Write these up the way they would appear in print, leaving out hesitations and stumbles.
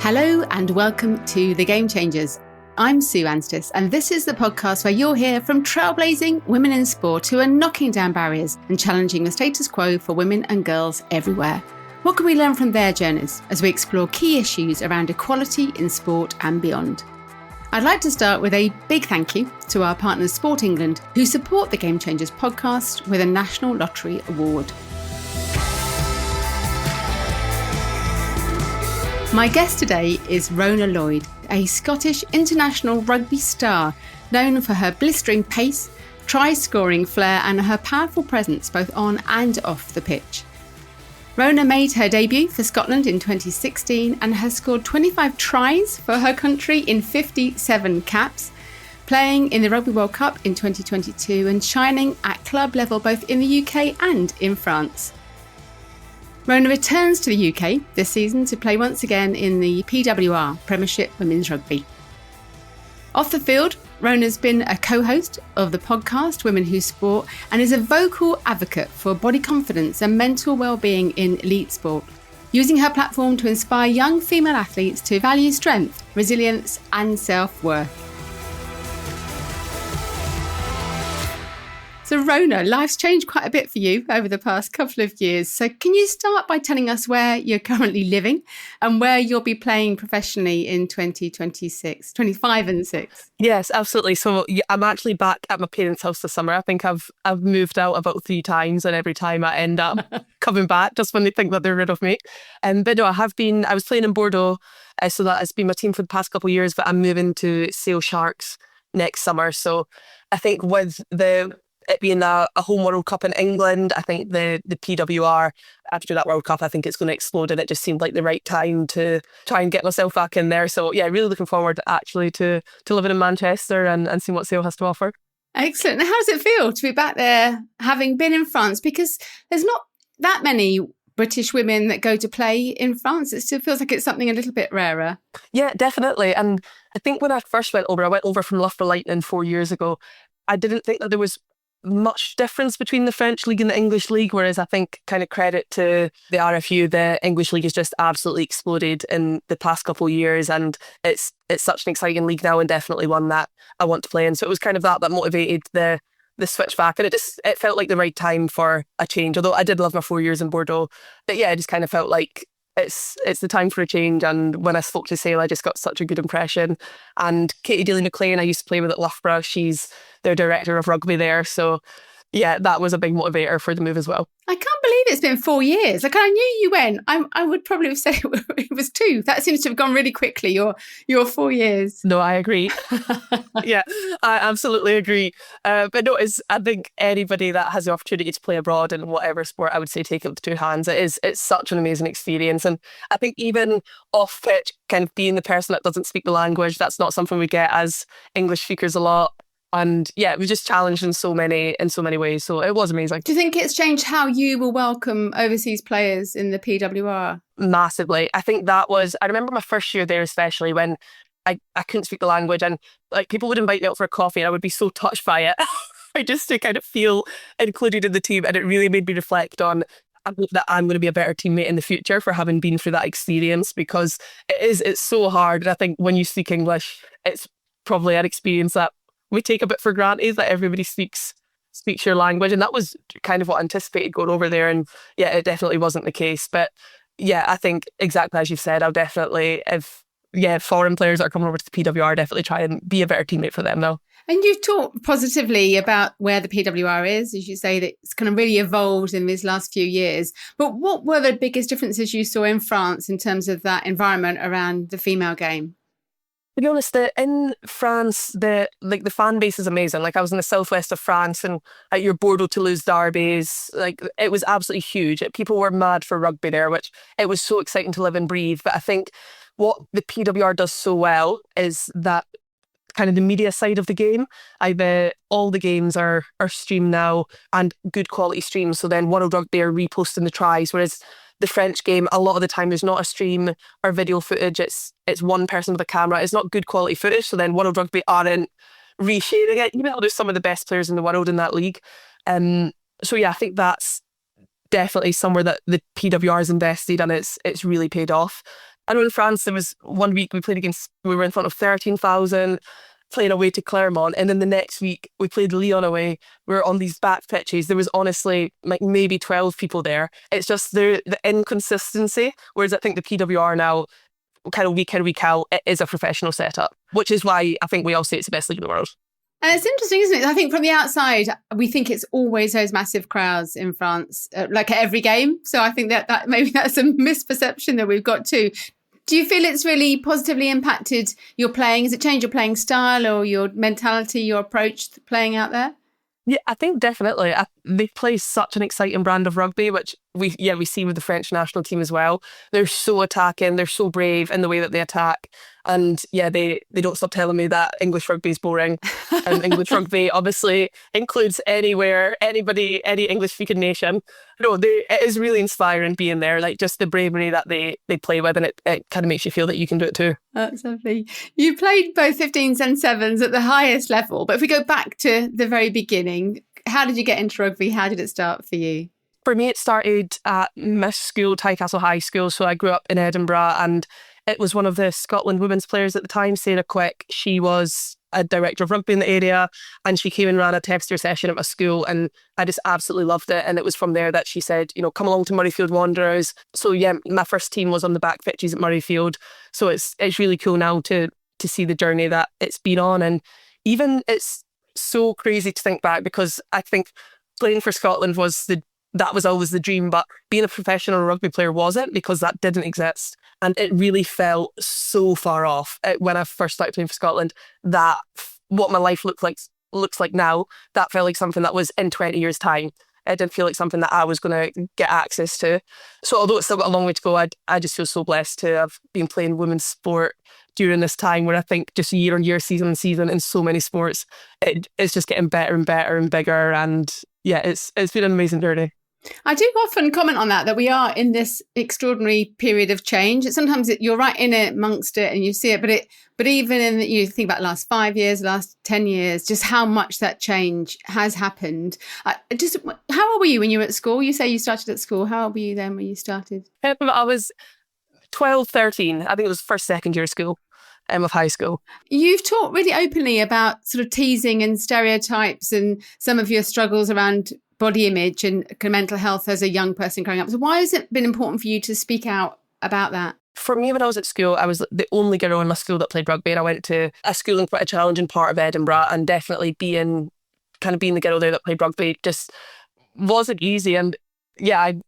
Hello and welcome to The Game Changers. I'm Sue Anstis, and this is the podcast where you'll hear from trailblazing women in sport who are knocking down barriers and challenging the status quo for women and girls everywhere. What can we learn from their journeys as we explore key issues around equality in sport and beyond? I'd like to start with a big thank you to our partners Sport England, who support the Game Changers podcast with a National Lottery Award. My guest today is Rhona Lloyd, a Scottish international rugby star known for her blistering pace, try-scoring flair and her powerful presence both on and off the pitch. Rhona made her debut for Scotland in 2016 and has scored 25 tries for her country in 57 caps, playing in the Rugby World Cup in 2022 and shining at club level both in the UK and in France. Rhona returns to the UK this season to play once again in the PWR, Premiership Women's Rugby. Off the field, Rhona's been a co-host of the podcast Women Who Sport and is a vocal advocate for body confidence and mental well-being in elite sport, using her platform to inspire young female athletes to value strength, resilience and self-worth. So Rhona, life's changed quite a bit for you over the past couple of years. So can you start by telling us where you're currently living and where you'll be playing professionally in 2026, 25 and 6? Yes, absolutely. So I'm actually back at my parents' house this summer. I think I've moved out about 3 times and every time I end up coming back just when they think that they're rid of me. But no, I was playing in Bordeaux, so that has been my team for the past couple of years, but I'm moving to Sale Sharks next summer. So I think with it being a home World Cup in England, I think the PWR, after that World Cup, I think it's going to explode, and it just seemed like the right time to try and get myself back in there. So yeah, really looking forward actually to living in Manchester and seeing what Sale has to offer. Excellent. Now, how does it feel to be back there, having been in France? Because there's not that many British women that go to play in France. It still feels like it's something a little bit rarer. Yeah, definitely. And I think when I first I went over from Loughborough Lightning 4 years ago, I didn't think that there was much difference between the French league and the English league, whereas I think kind of credit to the RFU, the English league has just absolutely exploded in the past couple of years, and it's such an exciting league now and definitely one that I want to play in. So it was kind of that motivated the switch back, and it felt like the right time for a change, although I did love my 4 years in Bordeaux. But yeah, I just kind of felt like it's the time for a change. And when I spoke to Sale, I just got such a good impression. And Katie Daly-McLean, I used to play with at Loughborough, she's their director of rugby there. So yeah, that was a big motivator for the move as well. I can't believe it's been 4 years. Like, I knew you went. I would probably have said it was 2. That seems to have gone really quickly, your 4 years. No, I agree. Yeah, I absolutely agree. But no, I think anybody that has the opportunity to play abroad in whatever sport, I would say take it with 2 hands. It's such an amazing experience. And I think even off pitch, kind of being the person that doesn't speak the language, that's not something we get as English speakers a lot. And yeah, it was just challenged in so many ways. So it was amazing. Do you think it's changed how you will welcome overseas players in the PWR? Massively. I think I remember my first year there, especially when I couldn't speak the language, and like people would invite me out for a coffee and I would be so touched by it. I just to kind of feel included in the team, and it really made me reflect on, I hope that I'm going to be a better teammate in the future for having been through that experience, because it's so hard. And I think when you speak English, it's probably an experience that we take a bit for granted, that everybody speaks your language. And that was kind of what I anticipated going over there. And yeah, it definitely wasn't the case. But yeah, I think exactly as you've said, I'll definitely, if foreign players that are coming over to the PWR, definitely try and be a better teammate for them now. And you've talked positively about where the PWR is, as you say, that it's kind of really evolved in these last few years. But what were the biggest differences you saw in France in terms of that environment around the female game? To be honest, in France, the fan base is amazing. Like, I was in the southwest of France, and at your Bordeaux-Toulouse derbies, like, it was absolutely huge. People were mad for rugby there, which it was so exciting to live and breathe. But I think what the PWR does so well is that kind of the media side of the game. All the games are streamed now, and good quality streams. So then World Rugby are reposting the tries, whereas the French game, a lot of the time there's not a stream or video footage. It's one person with a camera. It's not good quality footage. So then World Rugby aren't resharing it, even though there's some of the best players in the world in that league. So yeah, I think that's definitely somewhere that the PWR has invested, and it's really paid off. I know in France there was one week we were in front of 13,000 playing away to Clermont, and then the next week we played Lyon away. We were on these back pitches. There was honestly like maybe 12 people there. It's just the inconsistency, whereas I think the PWR now, kind of week in, week out, it is a professional setup, which is why I think we all say it's the best league in the world. And it's interesting, isn't it? I think from the outside, we think it's always those massive crowds in France, like at every game. So I think that maybe that's a misperception that we've got too. Do you feel it's really positively impacted your playing? Has it changed your playing style or your mentality, your approach to playing out there? Yeah, I think definitely. They play such an exciting brand of rugby, which we see with the French national team as well. They're so attacking, they're so brave in the way that they attack. And yeah, they don't stop telling me that English rugby is boring. And English rugby obviously includes anywhere, anybody, any English speaking nation. No, it is really inspiring being there, like just the bravery that they play with, and it kind of makes you feel that you can do it too. That's lovely. You played both 15s and 7s at the highest level, but if we go back to the very beginning, how did you get into rugby? How did it start for you? For me, it started at my school, Tynecastle High School. So I grew up in Edinburgh, and it was one of the Scotland women's players at the time, Sarah Quick. She was a director of rugby in the area, and she came and ran a tester session at my school, and I just absolutely loved it. And it was from there that she said, come along to Murrayfield Wanderers. So yeah, my first team was on the back pitches at Murrayfield. So it's really cool now to see the journey that it's been on. And even it's so crazy to think back, because I think playing for Scotland that was always the dream, but being a professional rugby player wasn't, because that didn't exist. And it really felt so far off when I first started playing for Scotland, that what my life looks like now, that felt like something that was in 20 years' time. It didn't feel like something that I was going to get access to. So although it's still got a long way to go, I just feel so blessed to have been playing women's sport during this time where I think just year on year, season on season, in so many sports, it's just getting better and better and bigger. And yeah, it's been an amazing journey. I do often comment on that we are in this extraordinary period of change. Sometimes you're right in it, amongst it, and you see it. But even in you think about the last 5 years, last 10 years, just how much that change has happened. How old were you when you were at school? You say you started at school. How old were you then when you started? I was 12, 13. I think it was first, second year of school. Of high school. You've talked really openly about sort of teasing and stereotypes and some of your struggles around body image and mental health as a young person growing up. So why has it been important for you to speak out about that? For me, when I was at school, I was the only girl in my school that played rugby, and I went to a school in quite a challenging part of Edinburgh, and definitely being the girl there that played rugby just wasn't easy. And yeah, I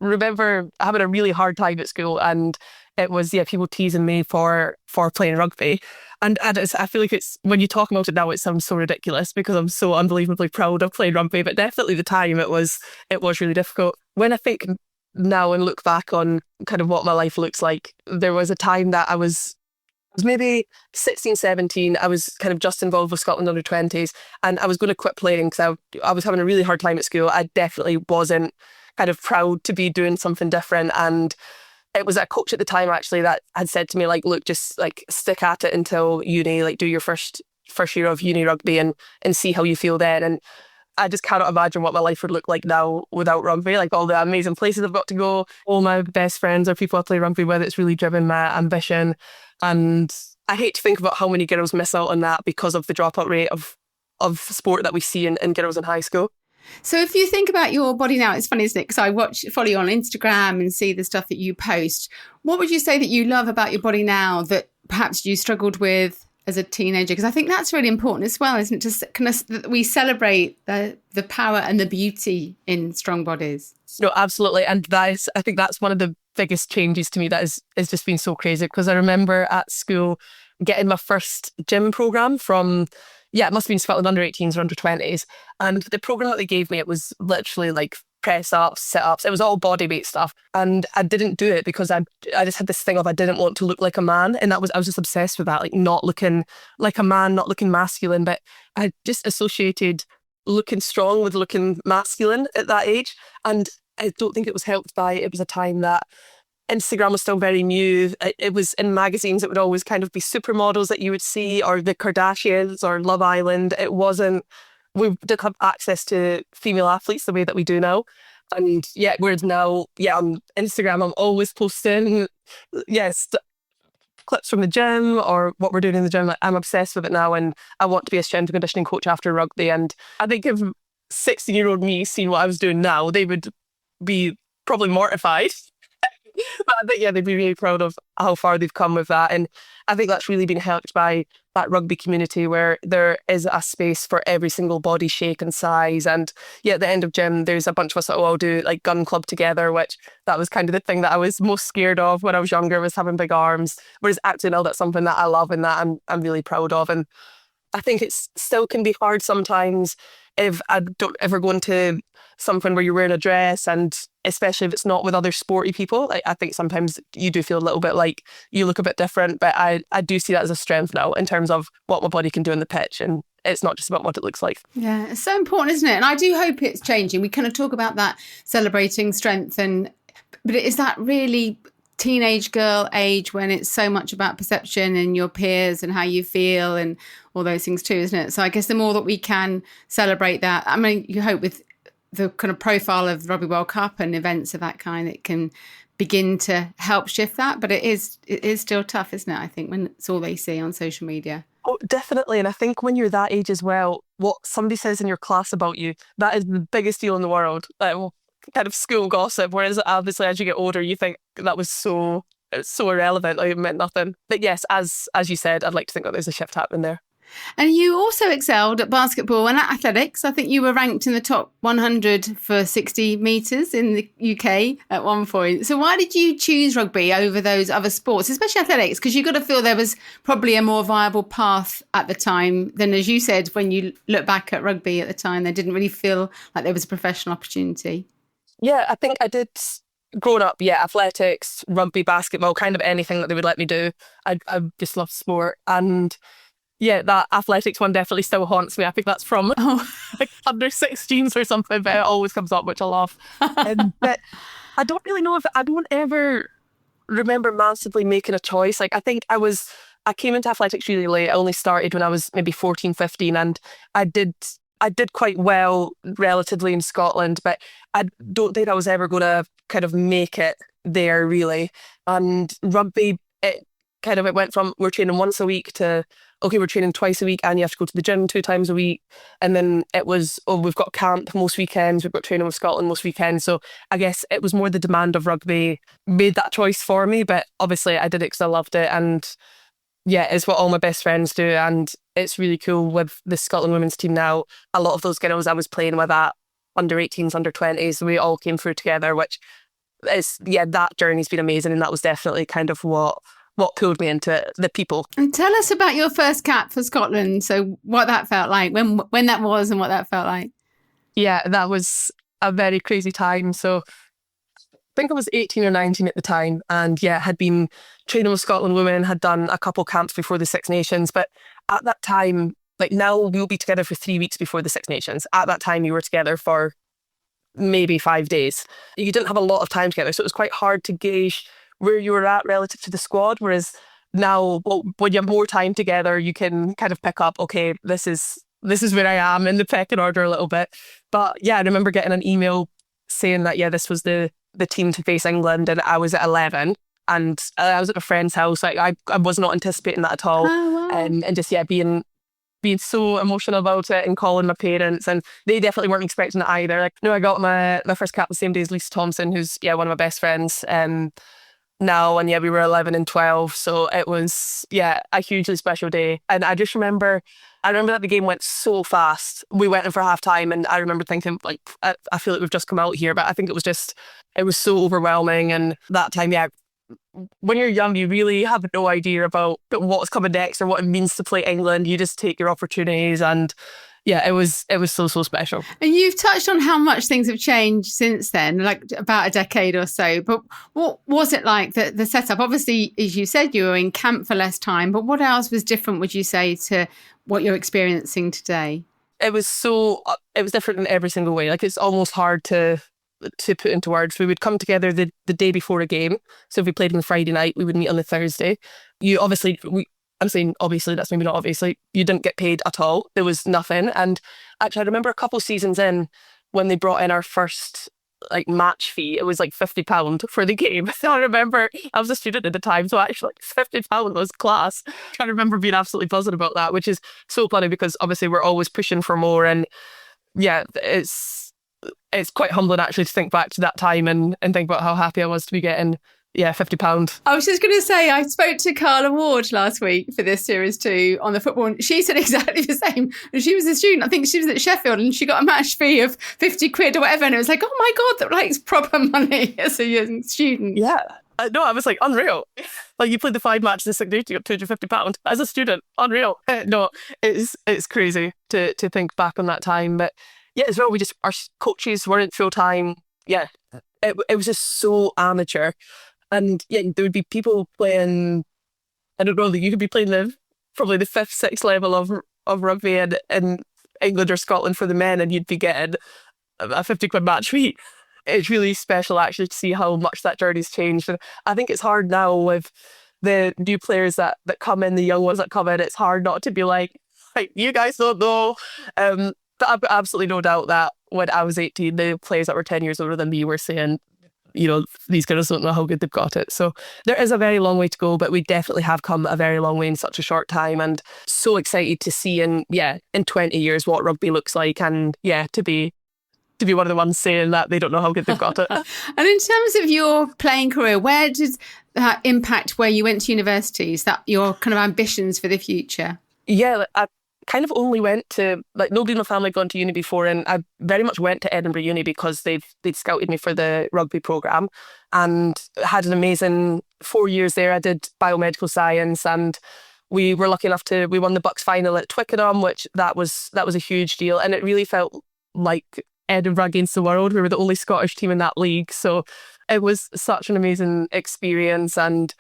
remember having a really hard time at school, and it was people teasing me for playing rugby. And I feel like it's, when you talk about it now, it sounds so ridiculous because I'm so unbelievably proud of playing rugby, but definitely the time it was really difficult. When I think now and look back on kind of what my life looks like, there was a time that I was maybe 16, 17. I was kind of just involved with Scotland under 20s, and I was going to quit playing because I was having a really hard time at school. I definitely wasn't kind of proud to be doing something different. And it was a coach at the time actually that had said to me, like, look, just like stick at it until uni, like do your first year of uni rugby and see how you feel then. And I just cannot imagine what my life would look like now without rugby, like all the amazing places I've got to go. All my best friends are people I play rugby with. It's really driven my ambition. And I hate to think about how many girls miss out on that because of the dropout rate of sport that we see in girls in high school. So if you think about your body now, it's funny, isn't it? Because I follow you on Instagram and see the stuff that you post. What would you say that you love about your body now that perhaps you struggled with as a teenager? Because I think that's really important as well, isn't it? Just kind of that we celebrate the power and the beauty in strong bodies. No, absolutely. And I think that's one of the biggest changes to me that is just been so crazy, because I remember at school getting my first gym program from, it must have been Scotland under 18s or under 20s. And the program that they gave me, it was literally like press ups, sit ups. It was all body weight stuff. And I didn't do it because I just had this thing of I didn't want to look like a man. And I was just obsessed with that, like not looking like a man, not looking masculine. But I just associated looking strong with looking masculine at that age. And I don't think it was helped by, it was a time that Instagram was still very new. It was in magazines, it would always kind of be supermodels that you would see, or the Kardashians or Love Island. It wasn't, we didn't have access to female athletes the way that we do now. And whereas now, on Instagram, I'm always posting, clips from the gym or what we're doing in the gym. Like, I'm obsessed with it now, and I want to be a strength and conditioning coach after rugby. And I think if 16-year-old me seen what I was doing now, they would be probably mortified. But I think, yeah, they'd be really proud of how far they've come with that. And I think that's really been helped by that rugby community where there is a space for every single body shape and size. And yeah, at the end of gym, there's a bunch of us that will all do like gun club together, which that was kind of the thing that I was most scared of when I was younger, was having big arms. Whereas actually now that's something that I love and that I'm really proud of. And I think it still can be hard sometimes if I don't ever go into something where you're wearing a dress, and especially if it's not with other sporty people. Like, I think sometimes you do feel a little bit like you look a bit different, but I do see that as a strength now in terms of what my body can do on the pitch, and it's not just about what it looks like. Yeah, it's so important, isn't it? And I do hope it's changing. We kind of talk about that, celebrating strength, but is that really teenage girl age when it's so much about perception and your peers and how you feel and all those things too, isn't it? So I guess the more that we can celebrate that, I mean, you hope with the kind of profile of the Rugby World Cup and events of that kind, it can begin to help shift that. But it is still tough, isn't it? I think when it's all they see on social media. Oh, definitely. And I think when you're that age as well, what somebody says in your class about you, that is the biggest deal in the world. Well, kind of school gossip. Whereas obviously as you get older, you think that was so irrelevant, like it meant nothing. But yes, as you said, I'd like to think that there's a shift happening there. And you also excelled at basketball and at athletics. I think you were ranked in the top 100 for 60 metres in the UK at one point. So why did you choose rugby over those other sports, especially athletics? Because you've got to feel there was probably a more viable path at the time than, as you said, when you look back at rugby at the time, they didn't really feel like there was a professional opportunity. Yeah, I think I did. Growing up, yeah, athletics, rugby, basketball, kind of anything that they would let me do. I just love sport. And yeah, that athletics one definitely still haunts me. I think that's from like under 16s or something, but it always comes up, which I love. But I don't really know if I don't ever remember massively making a choice. Like, I think I came into athletics really late. I only started when I was maybe 14, 15, and I did quite well relatively in Scotland, but I don't think I was ever going to kind of make it there really. And rugby, it went from we're training once a week to, okay, we're training twice a week and you have to go to the gym 2 times a week. And then it was, oh, we've got camp most weekends, we've got training with Scotland most weekends. So I guess it was more the demand of rugby made that choice for me, but obviously I did it because I loved it. And yeah, it's what all my best friends do, and it's really cool with the Scotland women's team now. A lot of those girls I was playing with at under 18s, under 20s, we all came through together, which is, yeah, that journey's been amazing, and that was definitely kind of what pulled me into it, the people. And tell us about your first cap for Scotland. So what that felt like, when that was and what that felt like. Yeah, that was a very crazy time. So I think I was 18 or 19 at the time, and yeah, had been training with Scotland women, had done a couple camps before the Six Nations, but at that time, like now we'll be together for 3 weeks before the Six Nations. At that time, you were together for maybe 5 days. You didn't have a lot of time together, so it was quite hard to gauge where you were at relative to the squad, whereas now, well, when you have more time together, you can kind of pick up, okay, this is where I am in the pecking order a little bit. But yeah, I remember getting an email saying that, yeah, this was the team to face England, and I was at 11, and I was at a friend's house. Like, I was not anticipating that at all. Oh, wow. And just, yeah, being so emotional about it and calling my parents, and they definitely weren't expecting it either. Like, no, I got my first cap the same day as Lisa Thompson, who's, yeah, one of my best friends now, and yeah, we were 11 and 12, so it was, yeah, a hugely special day. And I remember that the game went so fast. We went in for half time, and I remember thinking, like, I feel like we've just come out here, but I think it was so overwhelming. And that time, yeah, when you're young, you really have no idea about what's coming next or what it means to play England. You just take your opportunities, and yeah, it was so special. And you've touched on how much things have changed since then, like about a decade or so. But what was it like, the setup? Obviously, as you said, you were in camp for less time, but what else was different, would you say, to what you're experiencing today? It was different in every single way. Like, it's almost hard to put into words. We would come together the day before a game. So if we played on the Friday night, we would meet on the Thursday. I'm saying obviously, that's maybe not obviously, you didn't get paid at all. There was nothing. And actually, I remember a couple seasons in when they brought in our first like match fee. It was like £50 for the game. I remember I was a student at the time, so actually like, £50 was class. I remember being absolutely buzzing about that, which is so funny because obviously we're always pushing for more. And yeah, it's quite humbling actually to think back to that time and think about how happy I was to be getting £50. I was just going to say, I spoke to Carla Ward last week for this series 2 on the football, and she said exactly the same. And she was a student, I think she was at Sheffield, and she got a match fee of 50 quid or whatever. And it was like, oh my God, that like proper money as a young student. Yeah. No, I was like, unreal. Like you played the 5 matches this day, you got £250 as a student. Unreal. No, it's crazy to think back on that time. But yeah, as well, our coaches weren't full time. Yeah, it was just so amateur. And yeah, there would be people playing, I don't know, you could be playing probably the 5th, 6th level of rugby in England or Scotland for the men, and you'd be getting a 50 quid match fee. It's really special actually to see how much that journey's changed. And I think it's hard now with the new players that come in, the young ones that come in, it's hard not to be like you guys don't know. But I've got absolutely no doubt that when I was 18, the players that were 10 years older than me were saying, these girls don't know how good they've got it. So there is a very long way to go, but we definitely have come a very long way in such a short time, and so excited to see in 20 years what rugby looks like, and to be one of the ones saying that they don't know how good they've got it. And in terms of your playing career, where did that impact where you went to universities, that your kind of ambitions for the future? Yeah, I kind of only went to, like, nobody in my family had gone to uni before, and I very much went to Edinburgh Uni because they'd scouted me for the rugby programme and had an amazing 4 years there. I did biomedical science, and we were lucky enough we won the Bucks final at Twickenham, which that was a huge deal, and it really felt like Edinburgh against the world. We were the only Scottish team in that league, so it was such an amazing experience and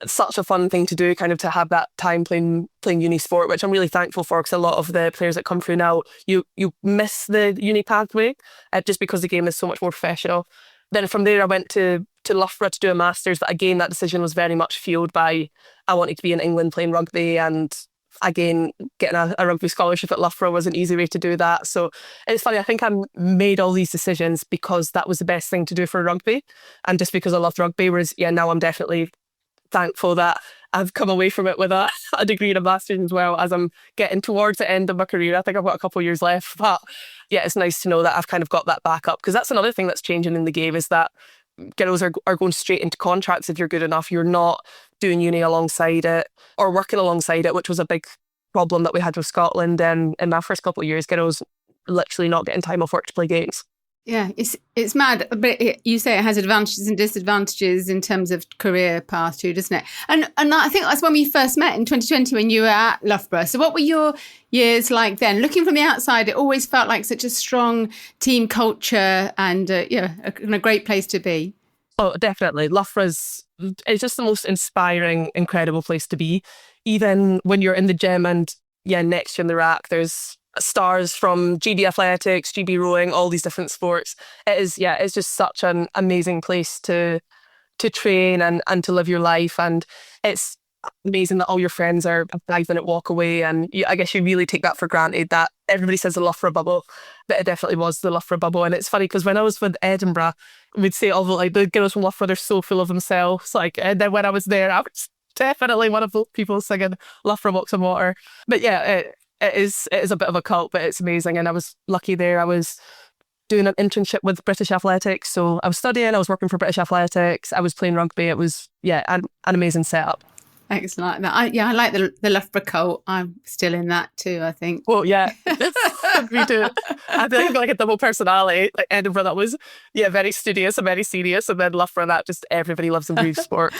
such a fun thing to do, kind of to have that time playing uni sport, which I'm really thankful for, because a lot of the players that come through now, you miss the uni pathway just because the game is so much more professional. Then from there I went to Loughborough to do a master's, but again that decision was very much fueled by I wanted to be in England playing rugby, and again getting a rugby scholarship at Loughborough was an easy way to do that. So it's funny, I think I made all these decisions because that was the best thing to do for rugby, and just because I loved rugby. Whereas now I'm definitely thankful that I've come away from it with a degree and a master's as well, as I'm getting towards the end of my career. I think I've got a couple of years left, but yeah, it's nice to know that I've kind of got that backup, because that's another thing that's changing in the game, is that girls are going straight into contracts if you're good enough. You're not doing uni alongside it or working alongside it, which was a big problem that we had with Scotland. And in my first couple of years, girls literally not getting time off work to play games. Yeah, it's mad, but you say it has advantages and disadvantages in terms of career path too, doesn't it? And I think that's when we first met in 2020 when you were at Loughborough. So what were your years like then? Looking from the outside, it always felt like such a strong team culture and a great place to be. Oh, definitely. Loughborough's just the most inspiring, incredible place to be. Even when you're in the gym and next to you in the rack, there's stars from GB athletics, GB rowing, all these different sports. It's just such an amazing place to train and to live your life. And it's amazing that all your friends are 5-minute walk away. And I guess you really take that for granted, that everybody says the Loughborough bubble, but it definitely was the Loughborough bubble. And it's funny because when I was with Edinburgh, we'd say all the girls from Loughborough, they're so full of themselves. And then when I was there, I was definitely one of those people singing Loughborough Walks on Water. But it is a bit of a cult, but it's amazing. And I was lucky there. I was doing an internship with British Athletics. So I was studying, I was working for British Athletics, I was playing rugby. It was, an amazing setup. Excellent. I like the Loughborough cult. I'm still in that too, I think. Well, yeah. Me too. I think like a double personality. Like Edinburgh, that was very studious and very serious, and then Loughborough, that just everybody loves and breathes sport.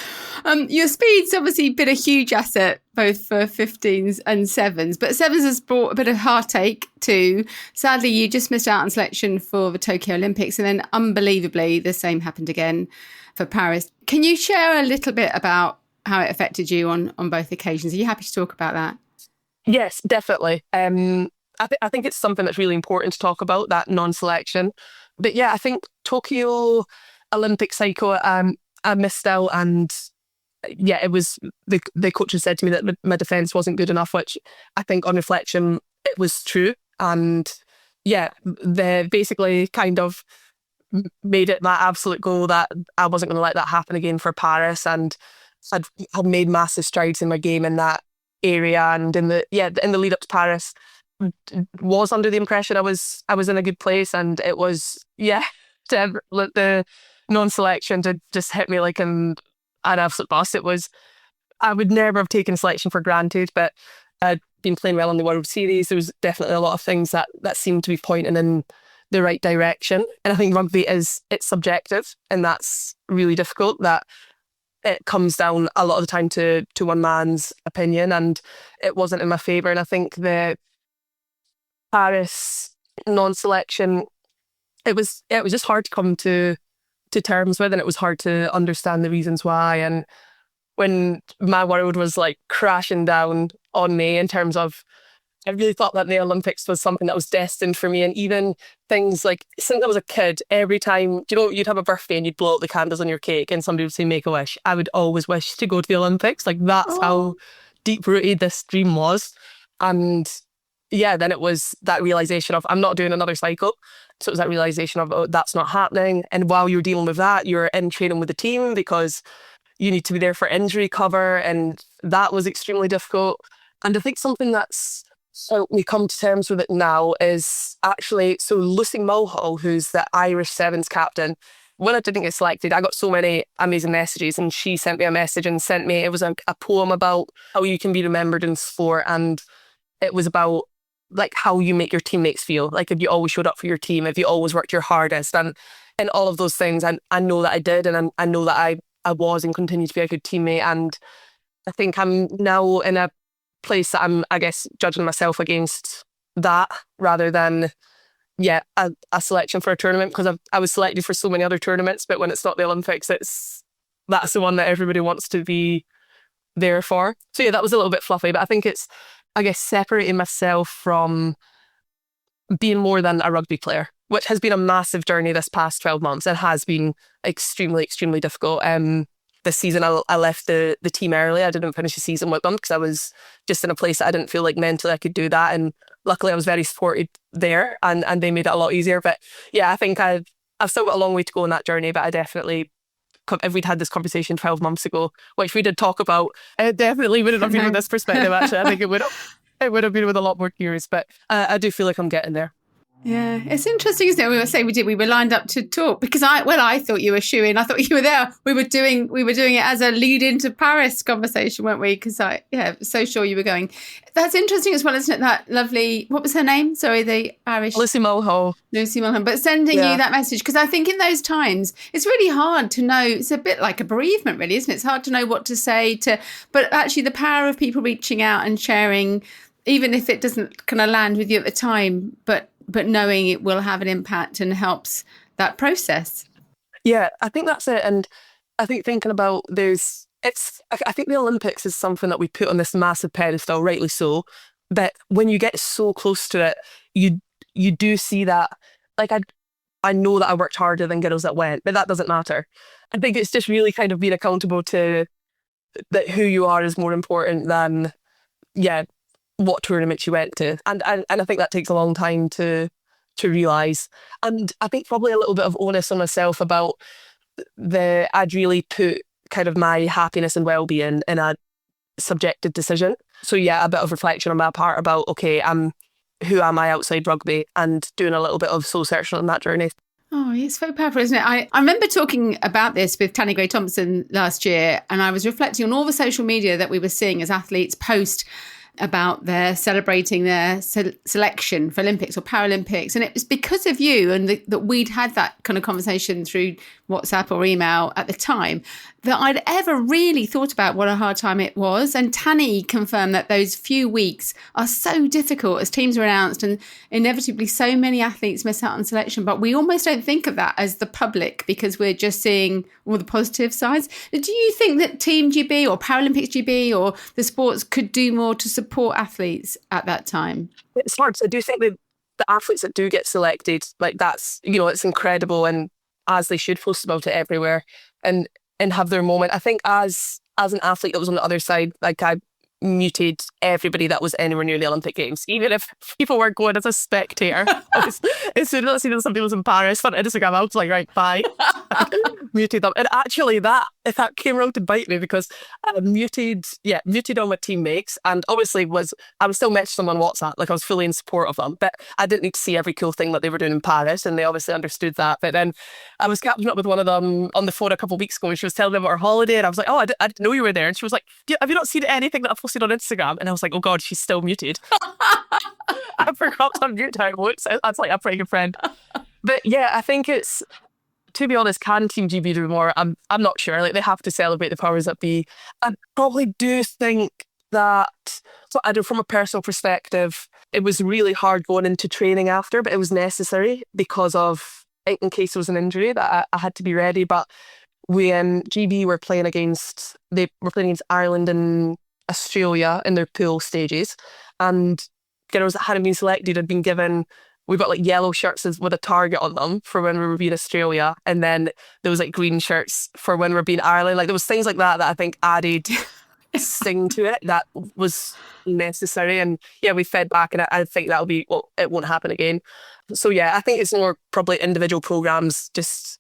Your speed's obviously been a huge asset both for 15s and 7s, but 7s has brought a bit of heartache too. Sadly, you just missed out on selection for the Tokyo Olympics, and then unbelievably the same happened again for Paris. Can you share a little bit about how it affected you on both occasions? Are you happy to talk about that? Yes, definitely. I think it's something that's really important to talk about, that non-selection. But I think Tokyo Olympic cycle, I missed out, and it was the coaches said to me that my defence wasn't good enough, which I think on reflection it was true. And they basically kind of made it my absolute goal that I wasn't going to let that happen again for Paris, and had made massive strides in my game in that area, and in the lead up to Paris was under the impression I was in a good place, and it was the non-selection to just hit me like an absolute bus. It was, I would never have taken selection for granted, but I'd been playing well in the World Series. There was definitely a lot of things that seemed to be pointing in the right direction. And I think rugby it's subjective, and that's really difficult. That it comes down a lot of the time to one man's opinion, and it wasn't in my favour. And I think the Paris non-selection, it was just hard to come to terms with, and it was hard to understand the reasons why. And when my world was like crashing down on me in terms of, I really thought that the Olympics was something that was destined for me. And even things like, since I was a kid, every time, you'd have a birthday and you'd blow out the candles on your cake and somebody would say, make a wish. I would always wish to go to the Olympics. Like, that's how deep rooted this dream was. And yeah, then it was that realization of, I'm not doing another cycle. So it was that realization of, oh, that's not happening. And while you're dealing with that, you're in training with the team because you need to be there for injury cover. And that was extremely difficult. And I think something that's helped me come to terms with it now is actually, so Lucy Mulhall, who's the Irish Sevens captain, when I didn't get selected, I got so many amazing messages, and she sent me a message and it was a poem about how you can be remembered in sport. And it was about like how you make your teammates feel, like if you always showed up for your team, if you always worked your hardest, and all of those things. And I know that I did, and I know that I was and continue to be a good teammate. And I think I'm now in a place that I'm, I guess, judging myself against that rather than a selection for a tournament, because I was selected for so many other tournaments, but when it's not the Olympics, that's the one that everybody wants to be there for. So yeah, that was a little bit fluffy, but I think it's, I guess, separating myself from being more than a rugby player, which has been a massive journey this past 12 months. It has been extremely, extremely difficult. This season, I left the team early. I didn't finish the season with them because I was just in a place that I didn't feel like mentally I could do that. And luckily, I was very supported there, and they made it a lot easier. But yeah, I think I've still got a long way to go on that journey. But I definitely, if we'd had this conversation 12 months ago, which we did talk about, it definitely wouldn't have been with this perspective. Actually, I think it would have been with a lot more tears. But I do feel like I'm getting there. Yeah, it's interesting, isn't it? We were lined up to talk because I thought you were shooing. I thought you were there. We were doing it as a lead into Paris conversation, weren't we? Because so sure you were going. That's interesting as well, isn't it? That lovely, what was her name? Sorry, the Irish Lucy Mulhall. But sending you that message, because I think in those times it's really hard to know. It's a bit like a bereavement, really, isn't it? It's hard to know what to say but actually the power of people reaching out and sharing, even if it doesn't kind of land with you at the time, but knowing it will have an impact and helps that process. Yeah, I think that's it. And I think thinking about I think the Olympics is something that we put on this massive pedestal, rightly so, but when you get so close to it, you do see that, like, I know that I worked harder than girls that went, but that doesn't matter. I think it's just really kind of being accountable to that who you are is more important than, what tournaments you went to. And I think that takes a long time to realise. And I think probably a little bit of onus on myself about I'd really put kind of my happiness and well-being in a subjective decision. So yeah, a bit of reflection on my part about, okay, who am I outside rugby, and doing a little bit of soul searching on that journey. Oh, it's so powerful, isn't it? I remember talking about this with Tanni Gray-Thompson last year, and I was reflecting on all the social media that we were seeing as athletes post about their celebrating their selection for Olympics or Paralympics. And it was because of you and that we'd had that kind of conversation through WhatsApp or email at the time that I'd ever really thought about what a hard time it was. And Tanni confirmed that those few weeks are so difficult as teams are announced, and inevitably so many athletes miss out on selection. But we almost don't think of that as the public because we're just seeing all the positive sides. Do you think that Team GB or Paralympics GB or the sports could do more to support athletes at that time? It's hard. I do think that the athletes that do get selected, like, that's, it's incredible, and as they should post about it everywhere and have their moment. I think as an athlete that was on the other side, like, I muted everybody that was anywhere near the Olympic Games. Even if people were going as a spectator. As soon as I seen somebody was in Paris on Instagram, I was like, right, bye. Muted them. And actually that came around to bite me, because I muted all my teammates, and obviously I was still messaging them on WhatsApp, like I was fully in support of them, but I didn't need to see every cool thing that they were doing in Paris, and they obviously understood that. But then I was catching up with one of them on the phone a couple of weeks ago, and she was telling me about her holiday, and I was like, oh, I didn't know you were there. And she was like, have you not seen anything that I posted on Instagram? And I was like, oh God, she's still muted. I forgot to unmute her once. That's like a pretty good friend. But yeah, I think it's, to be honest, can Team GB do more? I'm not sure. Like, they have to celebrate the powers that be. I probably do think that, so I do, from a personal perspective, it was really hard going into training after, but it was necessary because of, in case there was an injury, that I had to be ready. But we GB were playing against Ireland and Australia in their pool stages, and girls that hadn't been selected had been given, we got like yellow shirts with a target on them for when we were being Australia, and then there was like green shirts for when we were being Ireland. Like, there was things like that I think added sting to it that was necessary. And yeah, we fed back, and I think that'll be, well, it won't happen again. So yeah, I think it's more probably individual programs just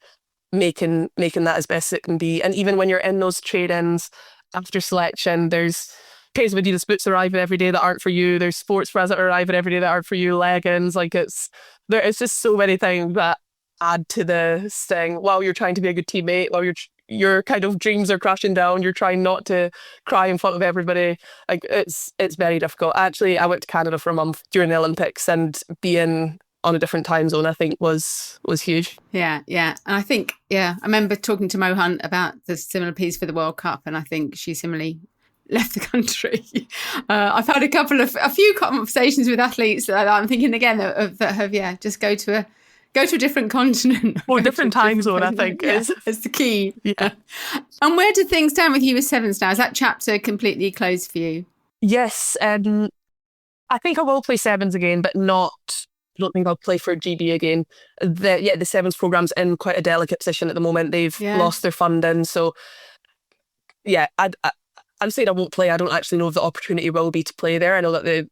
making that as best it can be. And even when you're in those trade-ins after selection, there's pairs of Adidas boots arriving every day that aren't for you. There's sports bras that are arriving every day that aren't for you. Leggings, like it's just so many things that add to the sting. While you're trying to be a good teammate, while your kind of dreams are crashing down, you're trying not to cry in front of everybody. Like, it's very difficult. Actually, I went to Canada for a month during the Olympics, and being on a different time zone, I think was huge. Yeah. And I think, I remember talking to Mohan about the similar piece for the World Cup, and I think she similarly left the country. I've had a few conversations with athletes that I'm thinking again that have just go to a different continent or different time zone. I think is the key. Yeah. And where do things stand with you with sevens now? Is that chapter completely closed for you? Yes, I think I will play sevens again, but I don't think I'll play for GB again. The sevens program's in quite a delicate position at the moment. They've lost their funding, so yeah, I'm saying I won't play. I don't actually know if the opportunity will be to play there. I know that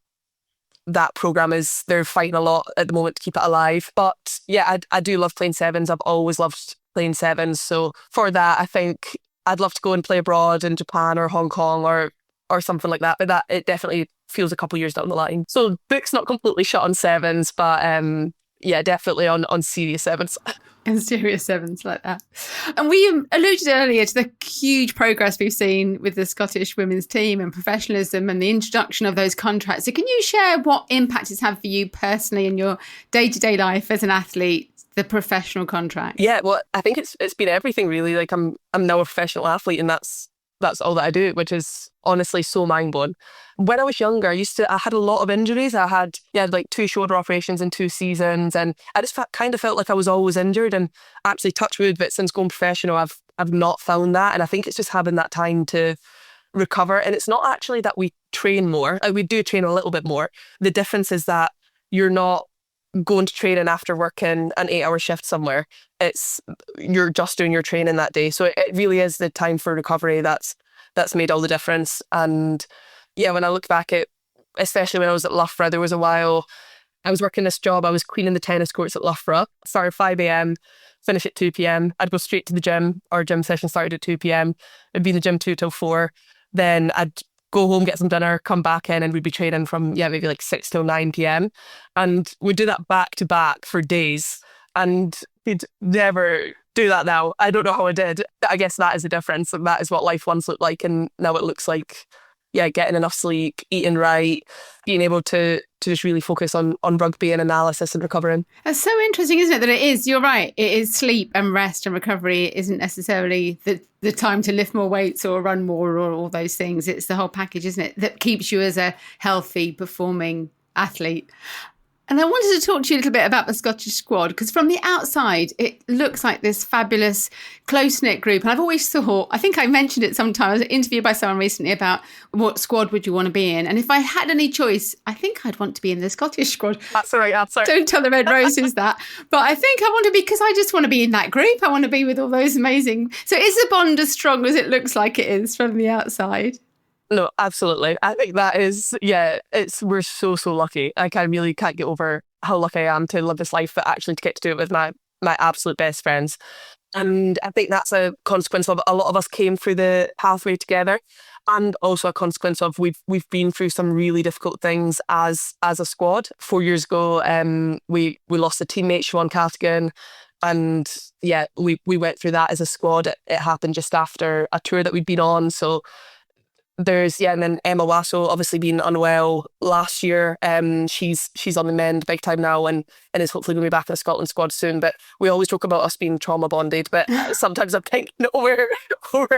that program they're fighting a lot at the moment to keep it alive. But yeah, I do love playing sevens. I've always loved playing sevens. So for that, I think I'd love to go and play abroad in Japan or Hong Kong or something like that. But that, it definitely feels a couple of years down the line. So book's not completely shut on sevens, but definitely on serious sevens. And serious sevens like that. And we alluded earlier to the huge progress we've seen with the Scottish women's team and professionalism and the introduction of those contracts. So can you share what impact it's had for you personally in your day-to-day life as an athlete, the professional contract? Yeah, well, I think it's been everything really. Like, I'm now a professional athlete, and that's all that I do, which is honestly so mind-blowing. When I was younger, I had a lot of injuries. I had like 2 shoulder operations in 2 seasons, and I just kind of felt like I was always injured. And actually, touch wood, but since going professional, I've not found that. And I think it's just having that time to recover. And it's not actually that we train more. We do train a little bit more. The difference is that you're not going to training after working an 8-hour shift somewhere. You're just doing your training that day. So it really is the time for recovery that's made all the difference. And yeah, when I look back at, especially when I was at Loughborough, there was a while I was working this job. I was cleaning the tennis courts at Loughborough. Started at 5 a.m, finish at 2 p.m. I'd go straight to the gym. Our gym session started at 2 p.m. I'd be in the gym 2 till 4. Then I'd go home, get some dinner, come back in, and we'd be training from maybe like 6 till 9 p.m. And we'd do that back to back for days. And we'd never do that now. I don't know how I did. I guess that is the difference. And that is what life once looked like. And now it looks like, getting enough sleep, eating right, being able to just really focus on rugby and analysis and recovering. That's so interesting, isn't it? That it is, you're right, it is sleep and rest and recovery isn't necessarily the time to lift more weights or run more or all those things. It's the whole package, isn't it, that keeps you as a healthy, performing athlete. And I wanted to talk to you a little bit about the Scottish squad, because from the outside, it looks like this fabulous, close-knit group. And I've always thought, I think I mentioned it sometime, I was interviewed by someone recently about what squad would you want to be in. And if I had any choice, I think I'd want to be in the Scottish squad. That's the right answer. Don't tell the Red Roses that. But I think I want to be, because I just want to be in that group. I want to be with all those amazing. So is the bond as strong as it looks like it is from the outside? No, absolutely. I think that is, we're so, so lucky. I really can't get over how lucky I am to live this life, but actually to get to do it with my absolute best friends. And I think that's a consequence of a lot of us came through the pathway together, and also a consequence of we've been through some really difficult things as a squad. 4 years ago, we lost a teammate, Siobhan Caftigan, and we went through that as a squad. It happened just after a tour that we'd been on, so and then Emma Wasso obviously being unwell last year. She's on the mend big time now and is hopefully going to be back in the Scotland squad soon. But we always talk about us being trauma bonded, but sometimes I think no, we're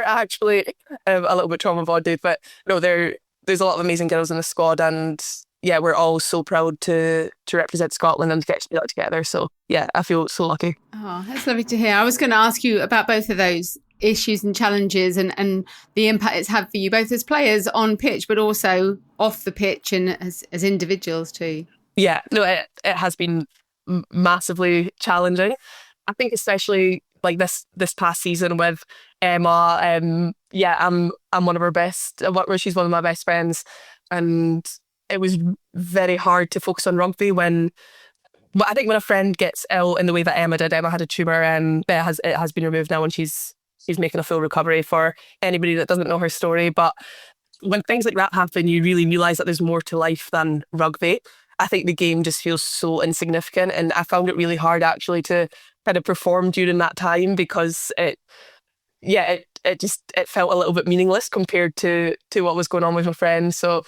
actually a little bit trauma bonded. But no, there's a lot of amazing girls in the squad, and we're all so proud to represent Scotland and to get to do that together. So I feel so lucky. Oh, that's lovely to hear. I was going to ask you about both of those issues and challenges and the impact it's had for you both as players on pitch but also off the pitch and as individuals too. It has been massively challenging. I think especially like this past season with Emma. I'm one of her best, she's one of my best friends, and it was very hard to focus on rugby but I think when a friend gets ill in the way that Emma did. Emma had a tumour and it has been removed now, and she's making a full recovery. For anybody that doesn't know her story, but when things like that happen, you really realise that there's more to life than rugby. I think the game just feels so insignificant, and I found it really hard actually to kind of perform during that time because it felt a little bit meaningless compared to what was going on with my friends. So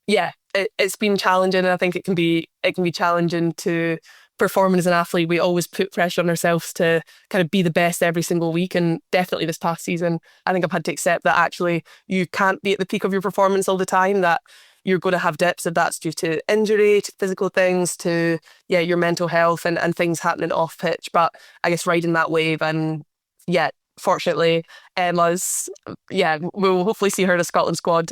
it's been challenging, and I think it can be challenging to performing as an athlete. We always put pressure on ourselves to kind of be the best every single week, and definitely this past season I think I've had to accept that actually you can't be at the peak of your performance all the time, that you're going to have dips, if that's due to injury, to physical things, to your mental health and things happening off pitch. But I guess riding that wave, and fortunately Emma's we'll hopefully see her in the Scotland squad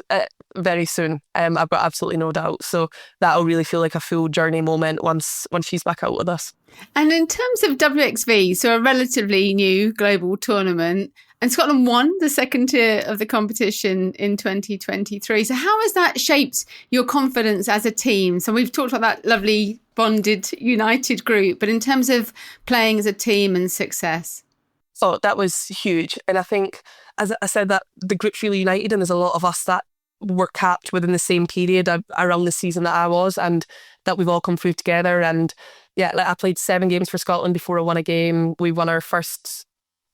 very soon. I've got absolutely no doubt, so that'll really feel like a full journey moment once she's back out with us. And in terms of WXV, so a relatively new global tournament, and Scotland won the second tier of the competition in 2023. So how has that shaped your confidence as a team? So we've talked about that lovely bonded united group, but in terms of playing as a team and success. Oh, that was huge. And I think, as I said, that the group's really united, and there's a lot of us that were capped within the same period around the season that I was, and that we've all come through together. And I played 7 games for Scotland before I won a game. We won our first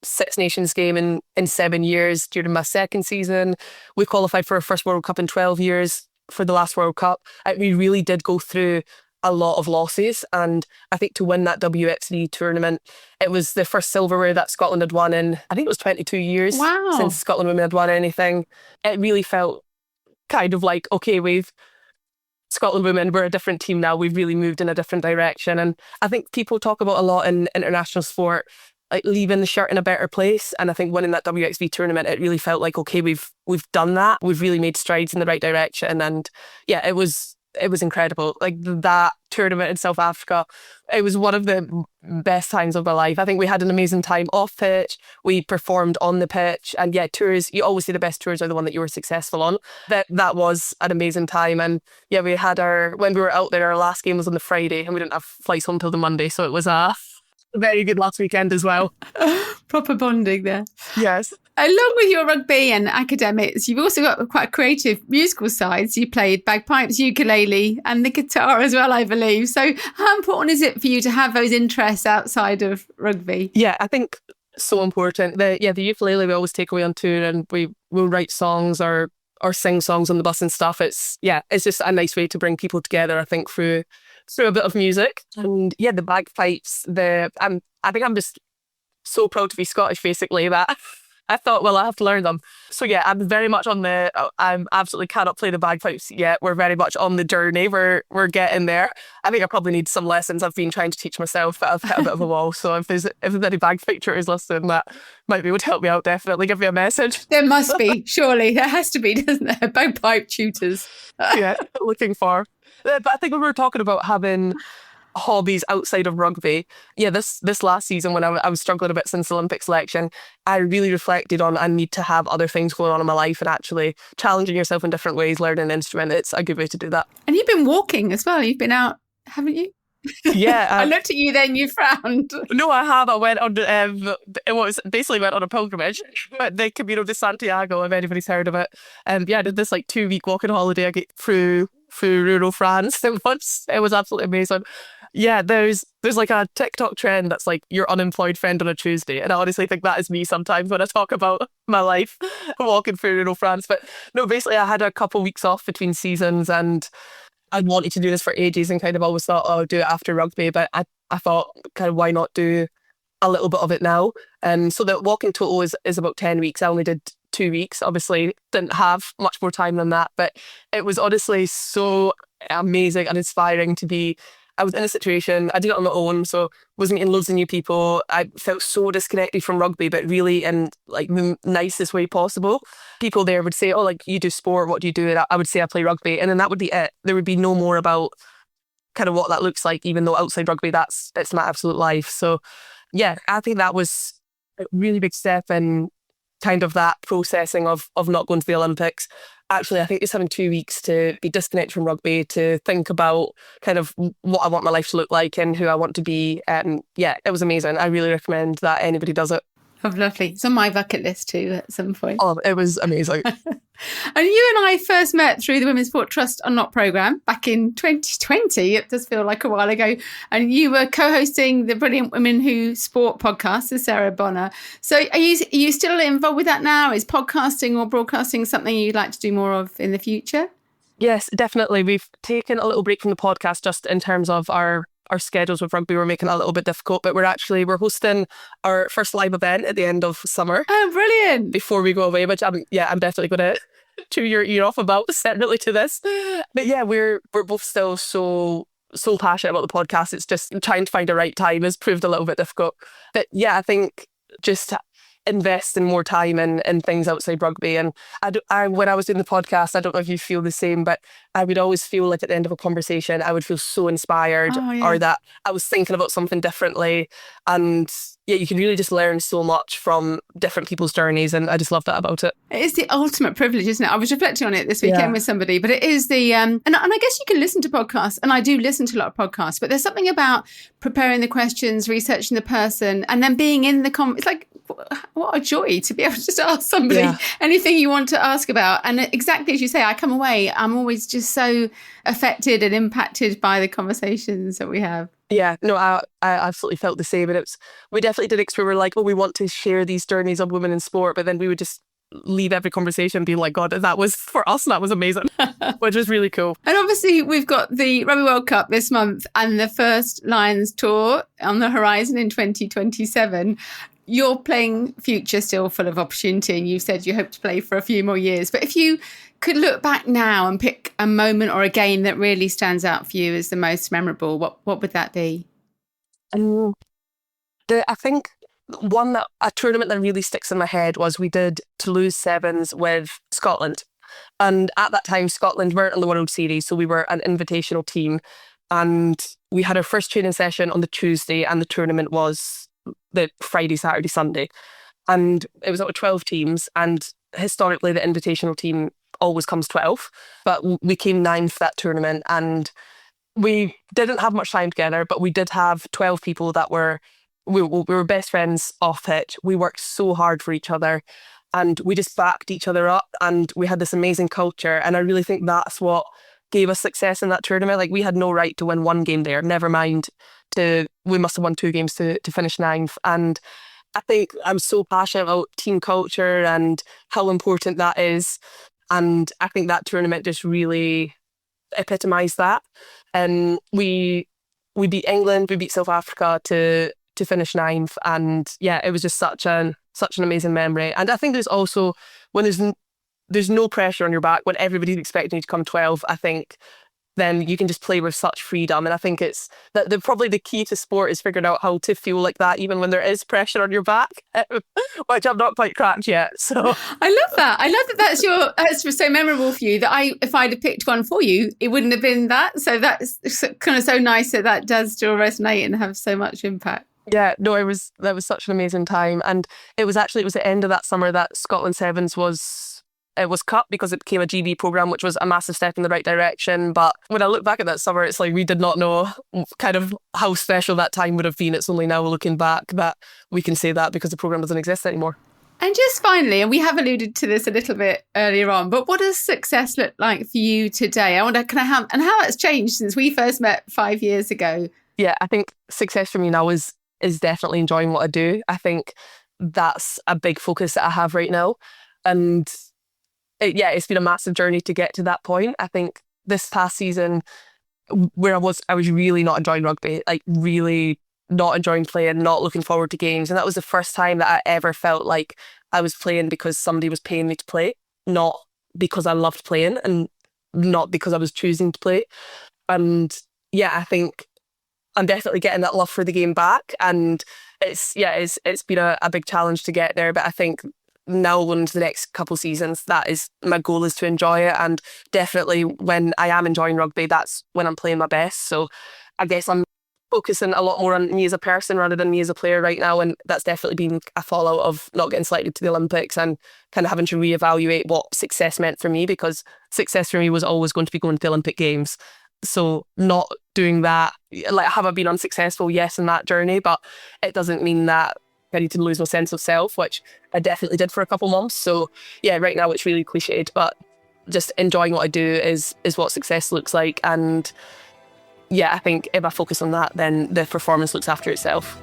Six Nations game in 7 years during my second season. We qualified for our first World Cup in 12 years for the last World Cup. We really did go through a lot of losses, and I think to win that WXV tournament, it was the first silverware that Scotland had won in, I think it was 22 years. Wow. Since Scotland women had won anything. It really felt kind of like, okay, Scotland women, we're a different team now, we've really moved in a different direction. And I think people talk about a lot in international sport, like leaving the shirt in a better place, and I think winning that WXV tournament, it really felt like, okay, we've done that, we've really made strides in the right direction. And it was incredible. Like that tournament in South Africa, it was one of the best times of my life. I think we had an amazing time off pitch. We performed on the pitch, and tours, you always say the best tours are the one that you were successful on. That was an amazing time. And we had when we were out there, our last game was on the Friday, and we didn't have flights home till the Monday, so it was a very good last weekend as well. Proper bonding there. Yes. Along with your rugby and academics, you've also got quite a creative musical side. So you played bagpipes, ukulele and the guitar as well, I believe. So how important is it for you to have those interests outside of rugby? Yeah, I think so important. The ukulele we always take away on tour, and we will write songs or sing songs on the bus and stuff. It's just a nice way to bring people together, I think, through a bit of music. And the bagpipes, I think I'm just so proud to be Scottish, basically, that I thought, well, I have to learn them. So I'm very much I'm absolutely cannot play the bagpipes yet. We're very much on the journey. We're getting there. I think I probably need some lessons. I've been trying to teach myself, but I've hit a bit of a wall. So if there's any bagpipe tutors listening that might be able to help me out, definitely give me a message. There must be, surely. There has to be, doesn't there? Bagpipe tutors. Looking for. But I think when we were talking about having hobbies outside of rugby. Yeah, this last season when I was struggling a bit since the Olympic selection, I really reflected on I need to have other things going on in my life, and actually challenging yourself in different ways, learning an instrument, it's a good way to do that. And you've been walking as well. You've been out, haven't you? Yeah. I looked at you then, you frowned. No, I have. I went on, it was basically went on a pilgrimage, but the Camino de Santiago, if anybody's heard of it. Yeah, I did this like 2-week walking holiday. I get through rural France. It was absolutely amazing. Yeah, there's like a TikTok trend that's like your unemployed friend on a Tuesday. And I honestly think that is me sometimes when I talk about my life walking through rural France. But no, basically I had a couple weeks off between seasons, and I'd wanted to do this for ages and kind of always thought, oh, I'll do it after rugby. But I thought, kind of, why not do a little bit of it now? And so the walking total is about 10 weeks. I only did 2 weeks. Obviously, didn't have much more time than that. But it was honestly so amazing and inspiring to be. I was in a situation, I did it on my own, so wasn't meeting loads of new people. I felt so disconnected from rugby, but really in like the nicest way possible. People there would say, oh, like, you do sport, what do you do? And I would say I play rugby, and then that would be it. There would be no more about kind of what that looks like, even though outside rugby, it's my absolute life. So yeah, I think that was a really big step in kind of that processing of not going to the Olympics. Actually, I think just having 2 weeks to be disconnected from rugby, to think about kind of what I want my life to look like and who I want to be. Yeah, it was amazing. I really recommend that anybody does it. Oh, lovely. It's on my bucket list too at some point. Oh, it was amazing. And you and I first met through the Women's Sport Trust Unlocked programme back in 2020. It does feel like a while ago. And you were co-hosting the brilliant Women Who Sport podcast with Sarah Bonner. So are you still involved with that now? Is podcasting or broadcasting something you'd like to do more of in the future? Yes, definitely. We've taken a little break from the podcast just in terms of our schedules with rugby were making it a little bit difficult, but we're hosting our first live event at the end of summer. Oh, brilliant. Before we go away, which I'm definitely going to chew your ear off about separately to this. But yeah, we're both still so passionate about the podcast. It's just trying to find the right time has proved a little bit difficult. But yeah, I think just invest in more time in things outside rugby. And when I was doing the podcast, I don't know if you feel the same, but I would always feel like at the end of a conversation, I would feel so inspired, or that I was thinking about something differently. And yeah, you can really just learn so much from different people's journeys. And I just love that about it. It is the ultimate privilege, isn't it? I was reflecting on it this weekend with somebody, but it is the, and I guess you can listen to podcasts, and I do listen to a lot of podcasts, but there's something about preparing the questions, researching the person, and then being in the it's like, what a joy to be able to just ask somebody anything you want to ask about. And exactly as you say, I come away, I'm always just so affected and impacted by the conversations that we have. Yeah, no, I absolutely felt the same. And we definitely did explore, we were like, oh, we want to share these journeys of women in sport, but then we would just leave every conversation being like, God, that was for us, and that was amazing, which was really cool. And obviously we've got the Rugby World Cup this month and the first Lions tour on the horizon in 2027. You're playing future still full of opportunity, and you said you hope to play for a few more years. But if you could look back now and pick a moment or a game that really stands out for you as the most memorable, what would that be? I think a tournament that really sticks in my head was we did Toulouse Sevens with Scotland. And at that time, Scotland weren't in the World Series, so we were an invitational team. And we had our first training session on the Tuesday, and the tournament was the Friday, Saturday, Sunday. And it was out of 12 teams, and historically the invitational team always comes 12, but we came 9th for that tournament, and we didn't have much time together, but we did have 12 people that we were best friends off pitch. We worked so hard for each other, and we just backed each other up, and we had this amazing culture. And I really think that's what gave us success in that tournament. Like, we had no right to win one game there, never mind we must have won 2 games to finish 9th. And I think I'm so passionate about team culture and how important that is. And I think that tournament just really epitomised that. And we beat England, we beat South Africa to finish 9th. And yeah, it was just such an amazing memory. And I think there's also, when there's no pressure on your back, when everybody's expecting you to come 12, I think then you can just play with such freedom. And I think it's that probably the key to sport is figuring out how to feel like that, even when there is pressure on your back, which I've not quite cracked yet. So I love that. I love that that's so memorable for you, that if I'd have picked one for you, it wouldn't have been that. So that's kind of so nice that does still resonate and have so much impact. Yeah, no, that was such an amazing time. And it was the end of that summer that Scotland Sevens was cut because it became a GB programme, which was a massive step in the right direction. But when I look back at that summer, it's like we did not know kind of how special that time would have been. It's only now looking back that we can say that, because the programme doesn't exist anymore. And just finally, and we have alluded to this a little bit earlier on, but what does success look like for you today? I wonder how that's changed since we first met 5 years ago. Yeah, I think success for me now is definitely enjoying what I do. I think that's a big focus that I have right now. And it's been a massive journey to get to that point. I think this past season, where I was really not enjoying rugby, like really not enjoying playing, not looking forward to games. And that was the first time that I ever felt like I was playing because somebody was paying me to play, not because I loved playing and not because I was choosing to play. And yeah, I think I'm definitely getting that love for the game back. And it's been a big challenge to get there. But I think now into the next couple seasons, that is my goal, is to enjoy it. And definitely when I am enjoying rugby, that's when I'm playing my best. So I guess I'm focusing a lot more on me as a person rather than me as a player right now. And that's definitely been a fallout of not getting selected to the Olympics and kind of having to reevaluate what success meant for me, because success for me was always going to be going to the Olympic Games. So not doing that, like, have I been unsuccessful? Yes, in that journey, but it doesn't mean that I need to lose my sense of self, which I definitely did for a couple months. So yeah, right now it's really cliched, but just enjoying what I do is what success looks like. And yeah, I think if I focus on that, then the performance looks after itself.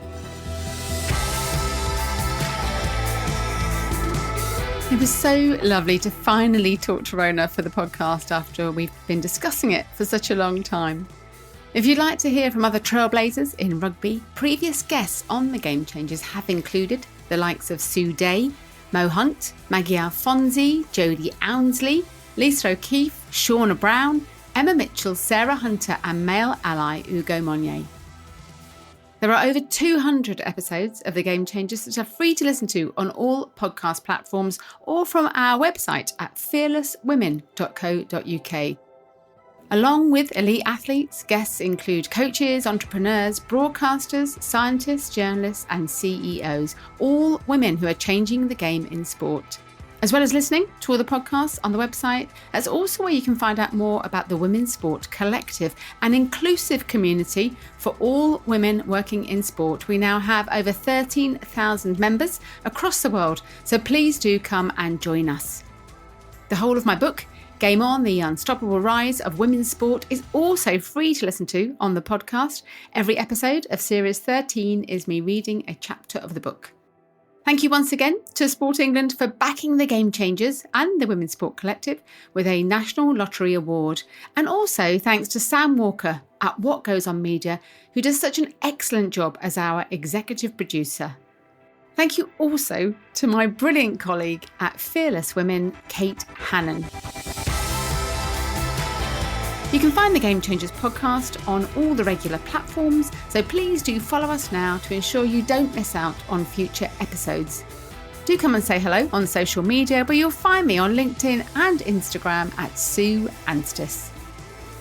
It was so lovely to finally talk to Rhona for the podcast after we've been discussing it for such a long time. If you'd like to hear from other trailblazers in rugby, previous guests on the Game Changers have included the likes of Sue Day, Mo Hunt, Maggie Alfonsi, Jodie Ownsley, Lisa O'Keefe, Shauna Brown, Emma Mitchell, Sarah Hunter and male ally Hugo Monnier. There are over 200 episodes of The Game Changers that are free to listen to on all podcast platforms or from our website at fearlesswomen.co.uk. Along with elite athletes, guests include coaches, entrepreneurs, broadcasters, scientists, journalists and CEOs, all women who are changing the game in sport. As well as listening to all the podcasts on the website, that's also where you can find out more about the Women's Sport Collective, an inclusive community for all women working in sport. We now have over 13,000 members across the world, so please do come and join us. The whole of my book, Game On, The Unstoppable Rise of Women's Sport, is also free to listen to on the podcast. Every episode of Series 13 is me reading a chapter of the book. Thank you once again to Sport England for backing the Game Changers and the Women's Sport Collective with a National Lottery Award. And also thanks to Sam Walker at What Goes On Media, who does such an excellent job as our executive producer. Thank you also to my brilliant colleague at Fearless Women, Kate Hannon. You can find the Game Changers podcast on all the regular platforms, so please do follow us now to ensure you don't miss out on future episodes. Do come and say hello on social media, where you'll find me on LinkedIn and Instagram at Sue Anstis.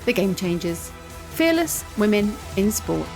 The Game Changers, fearless women in sport.